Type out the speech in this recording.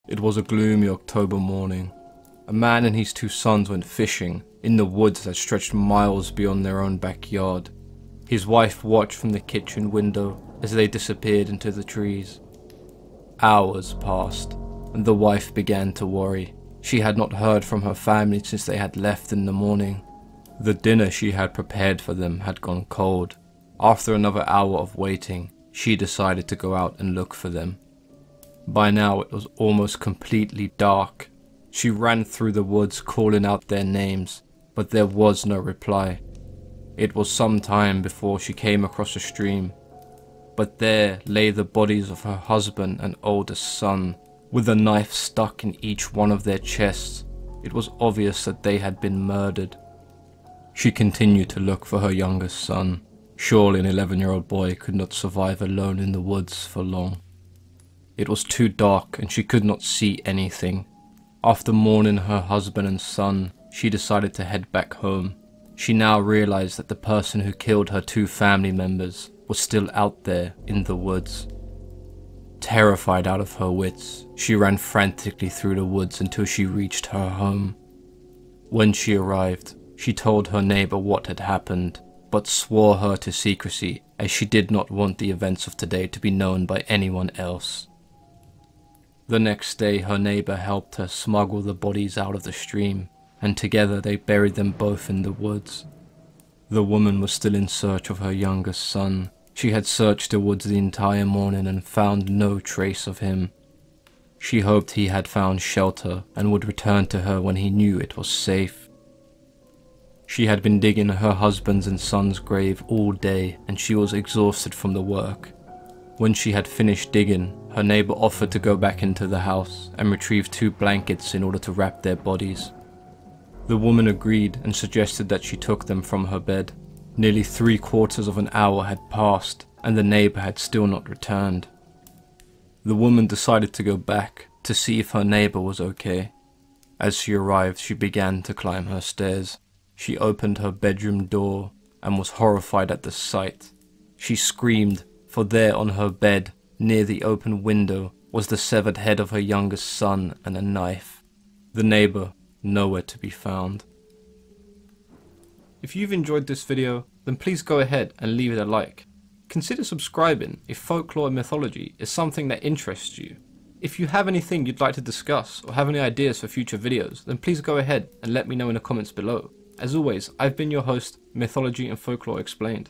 It was a gloomy October morning. A man and his two sons went fishing in the woods that stretched miles beyond their own backyard. His wife watched from the kitchen window as they disappeared into the trees. Hours passed, and the wife began to worry. She had not heard from her family since they had left in the morning. The dinner she had prepared for them had gone cold. After another hour of waiting, she decided to go out and look for them. By now it was almost completely dark. She ran through the woods calling out their names, but there was no reply. It was some time before she came across a stream, but there lay the bodies of her husband and oldest son, with a knife stuck in each one of their chests. It was obvious that they had been murdered. She continued to look for her youngest son. Surely an 11-year-old boy could not survive alone in the woods for long. It was too dark and she could not see anything. After mourning her husband and son, she decided to head back home. She now realized that the person who killed her two family members was still out there in the woods. Terrified out of her wits, she ran frantically through the woods until she reached her home. When she arrived, she told her neighbor what had happened, but swore her to secrecy as she did not want the events of today to be known by anyone else. The next day, her neighbor helped her smuggle the bodies out of the stream, and together they buried them both in the woods. The woman was still in search of her youngest son. She had searched the woods the entire morning and found no trace of him. She hoped he had found shelter and would return to her when he knew it was safe. She had been digging her husband's and son's grave all day and she was exhausted from the work. When she had finished digging, her neighbor offered to go back into the house and retrieve 2 blankets in order to wrap their bodies. The woman agreed and suggested that she took them from her bed. Nearly 3/4 of an hour had passed and the neighbor had still not returned. The woman decided to go back to see if her neighbor was okay. As she arrived, she began to climb her stairs. She opened her bedroom door and was horrified at the sight. She screamed, for there on her bed, near the open window, was the severed head of her youngest son and a knife. The neighbor, nowhere to be found. If you've enjoyed this video, then please go ahead and leave it a like. Consider subscribing if folklore and mythology is something that interests you. If you have anything you'd like to discuss or have any ideas for future videos, then please go ahead and let me know in the comments below. As always, I've been your host, Mythology and Folklore Explained.